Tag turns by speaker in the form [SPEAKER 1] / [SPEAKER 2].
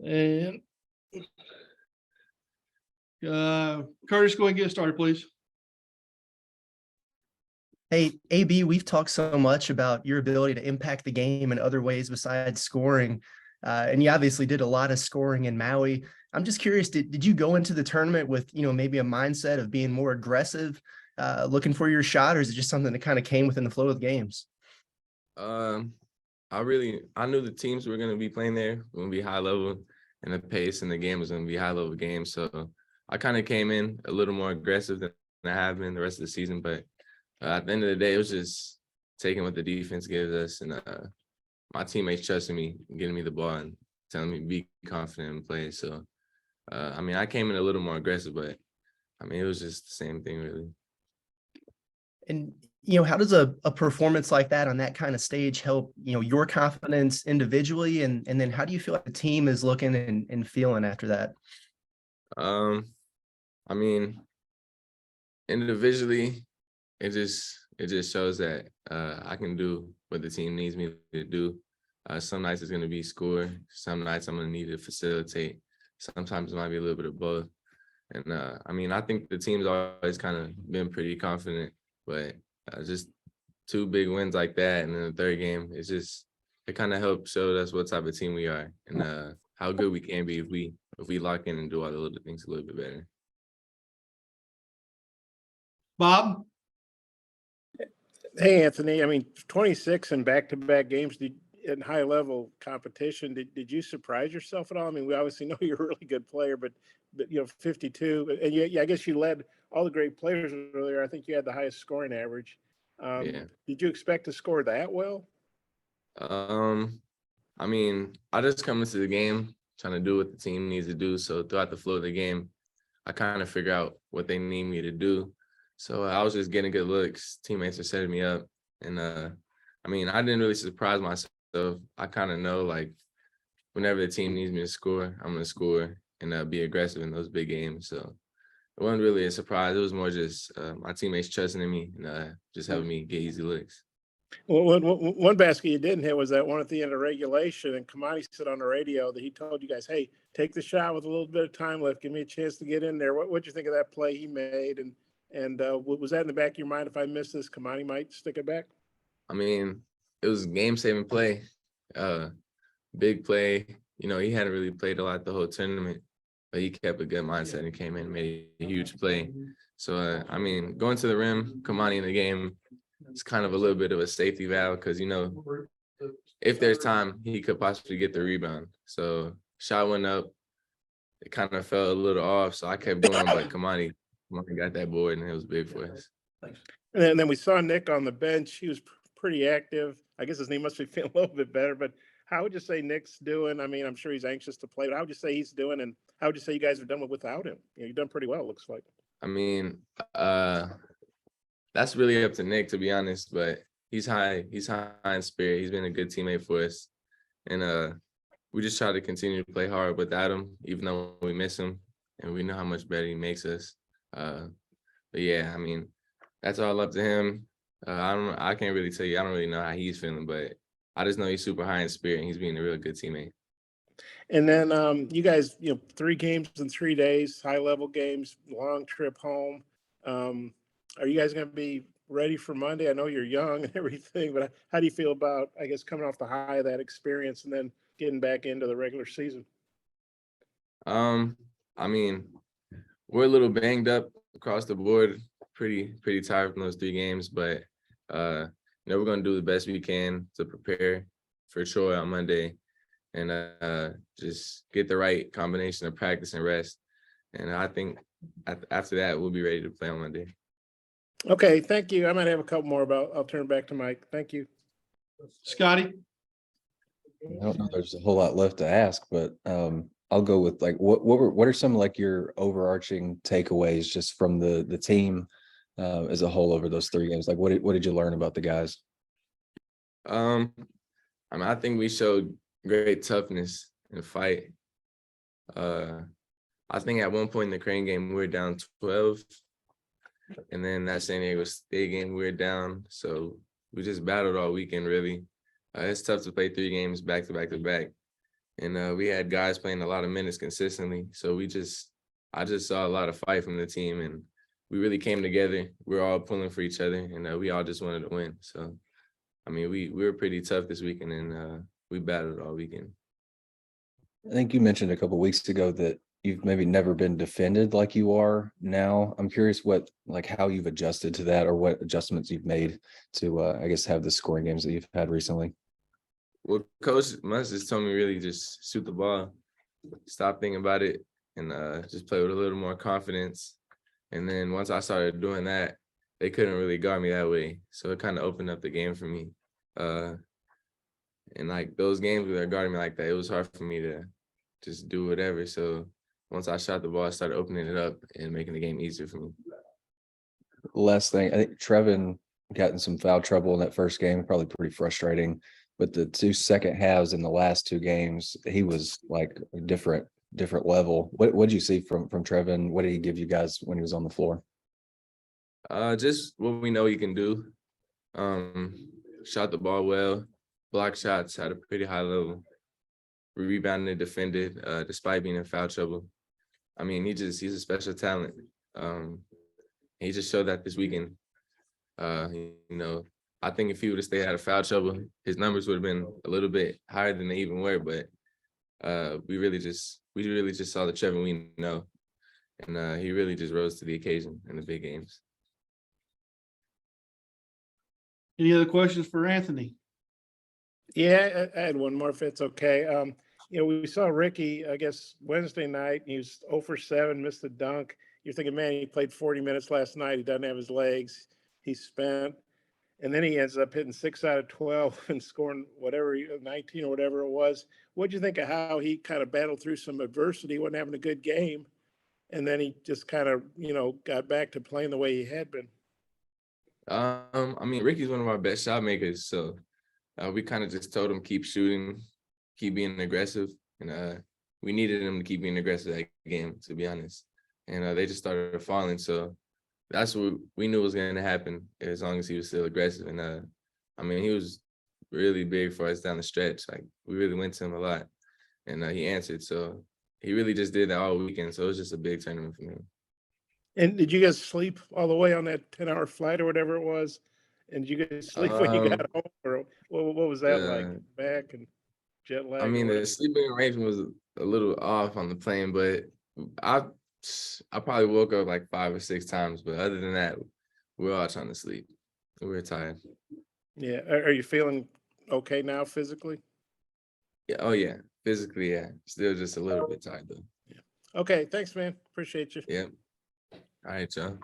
[SPEAKER 1] And Curtis, go ahead and get started, please.
[SPEAKER 2] Hey, AB, we've talked so much about your ability to impact the game in other ways besides scoring. And you obviously did a lot of scoring in Maui. I'm just curious, did you go into the tournament with, maybe a mindset of being more aggressive, looking for your shot, or is it just something that kind of came within the flow of the games?
[SPEAKER 3] I knew the teams were going to be playing there were going to be high level, and the pace in the game was going to be high level game. So I kind of came in a little more aggressive than I have been the rest of the season. But at the end of the day, it was just taking what the defense gives us, and my teammates trusting me, getting me the ball and telling me to be confident and play. So, I came in a little more aggressive, but it was just the same thing, really.
[SPEAKER 2] And, how does a performance like that on that kind of stage help, your confidence individually? And then how do you feel like the team is looking and feeling after that?
[SPEAKER 3] Individually, it just shows that I can do what the team needs me to do. Some nights it's going to be score. Some nights I'm going to need to facilitate. Sometimes it might be a little bit of both. And I think the team's always kind of been pretty confident, but just two big wins like that, and then the third game, it kind of helped show us what type of team we are and how good we can be if we lock in and do all the little things a little bit better.
[SPEAKER 1] Bob?
[SPEAKER 4] Hey, Anthony. 26 in back-to-back games in high-level competition. Did you surprise yourself at all? We obviously know you're a really good player, but 52, and I guess you led all the great players earlier. I think you had the highest scoring average.
[SPEAKER 3] Yeah.
[SPEAKER 4] Did you expect to score that well?
[SPEAKER 3] I just come into the game trying to do what the team needs to do. So throughout the flow of the game, I kind of figure out what they need me to do. So I was just getting good looks. Teammates are setting me up. And I didn't really surprise myself. I kind of know, like, whenever the team needs me to score, I'm going to score and be aggressive in those big games. So it wasn't really a surprise. It was more just my teammates trusting in me and just helping me get easy looks.
[SPEAKER 4] Well, one basket you didn't hit was that one at the end of regulation, and Kamani said on the radio that he told you guys, "Hey, take the shot with a little bit of time left. Give me a chance to get in there." What'd you think of that play he made? And was that in the back of your mind? If I miss this, Kamani might stick it back.
[SPEAKER 3] It was game-saving play, big play. He hadn't really played a lot the whole tournament, but he kept a good mindset and came in and made a huge play. So, going to the rim, Kamani in the game, it's kind of a little bit of a safety valve because, if there's time, he could possibly get the rebound. So shot went up. It kind of fell a little off, so I kept going, but Kamani got that board, and it was big for us.
[SPEAKER 4] And then we saw Nick on the bench. He was pretty active. I guess his knee must be feeling a little bit better, but how would you say Nick's doing? I'm sure he's anxious to play, but how would you say he's doing, and how would you say you guys have done without him? You've done pretty well, it looks like.
[SPEAKER 3] That's really up to Nick, to be honest, but he's high in spirit. He's been a good teammate for us. And we just try to continue to play hard without him, even though we miss him and we know how much better he makes us. But yeah, that's all up to him. I can't really tell you. I don't really know how he's feeling, but I just know he's super high in spirit and he's being a real good teammate.
[SPEAKER 4] And then you guys, 3 games in 3 days, high-level games, long trip home. Are you guys going to be ready for Monday? I know you're young and everything, but how do you feel about, I guess, coming off the high of that experience and then getting back into the regular season?
[SPEAKER 3] We're a little banged up across the board, pretty tired from those 3 games, but we're going to do the best we can to prepare for Troy on Monday and just get the right combination of practice and rest. And I think after that, we'll be ready to play on Monday.
[SPEAKER 4] Okay, thank you. I might have a couple more, but I'll turn it back to Mike. Thank you.
[SPEAKER 1] Scotty?
[SPEAKER 5] I don't know there's a whole lot left to ask, but I'll go with what are some your overarching takeaways just from the team as a whole over those 3 games? What did you learn about the guys?
[SPEAKER 3] I think we showed great toughness in the fight. I think at one point in the Crane game we were down 12, and then that San Diego State game we were down. So we just battled all weekend, really. It's tough to play 3 games back to back to back. and we had guys playing a lot of minutes consistently. So I just saw a lot of fight from the team, and we really came together. We were all pulling for each other, and we all just wanted to win. So, I mean, we were pretty tough this weekend, and we battled all weekend.
[SPEAKER 5] I think you mentioned a couple of weeks ago that you've maybe never been defended like you are now. I'm curious how you've adjusted to that, or what adjustments you've made to, I guess, have the scoring games that you've had recently.
[SPEAKER 3] Well, Coach Musk just told me really just shoot the ball, stop thinking about it, and just play with a little more confidence. And then once I started doing that, they couldn't really guard me that way. So it kind of opened up the game for me. And like those games where they're guarding me like that, it was hard for me to just do whatever. So once I shot the ball, I started opening it up and making the game easier for me.
[SPEAKER 5] Last thing, I think Trevin got in some foul trouble in that first game, probably pretty frustrating. But the 2 second halves in the last 2 games, he was like a different level. What did you see from Trevin? What did he give you guys when he was on the floor?
[SPEAKER 3] Just what we know he can do. Shot the ball well, blocked shots at a pretty high level, rebounded and defended, despite being in foul trouble. I mean, he's a special talent. He just showed that this weekend. I think if he would have stayed out of foul trouble, his numbers would have been a little bit higher than they even were. But we really just saw the Trevin we know, and he really just rose to the occasion in the big games.
[SPEAKER 1] Any other questions for Anthony?
[SPEAKER 4] Yeah, I had one more if it's okay. We saw Ricky, I guess, Wednesday night, and he was 0 for 7, missed the dunk. You're thinking, man, he played 40 minutes last night. He doesn't have his legs. He's spent. And then he ends up hitting 6 out of 12 and scoring 19 or whatever it was. What'd you think of how he kind of battled through some adversity, wasn't having a good game, and then he just kind of, got back to playing the way he had been?
[SPEAKER 3] I mean, Ricky's one of our best shot makers, so we kind of just told him keep shooting, keep being aggressive, and we needed him to keep being aggressive that game, to be honest. And they just started falling, so that's what we knew was going to happen as long as he was still aggressive. And I mean, he was really big for us down the stretch. Like, we really went to him a lot, and he answered. So he really just did that all weekend. So it was just a big tournament for him.
[SPEAKER 4] And did you guys sleep all the way on that 10-hour flight or whatever it was? And did you guys sleep when you got home, or what was that like? Back and jet lag?
[SPEAKER 3] I mean, the sleeping arrangement was a little off on the plane, but I probably woke up like 5 or 6 times. But other than that, we were all trying to sleep. We were tired.
[SPEAKER 4] Yeah. Are you feeling okay now physically?
[SPEAKER 3] Yeah. Oh yeah. Physically, yeah. Still just a little bit tired though.
[SPEAKER 4] Yeah. Okay. Thanks, man. Appreciate you.
[SPEAKER 3] Yeah. All right, y'all.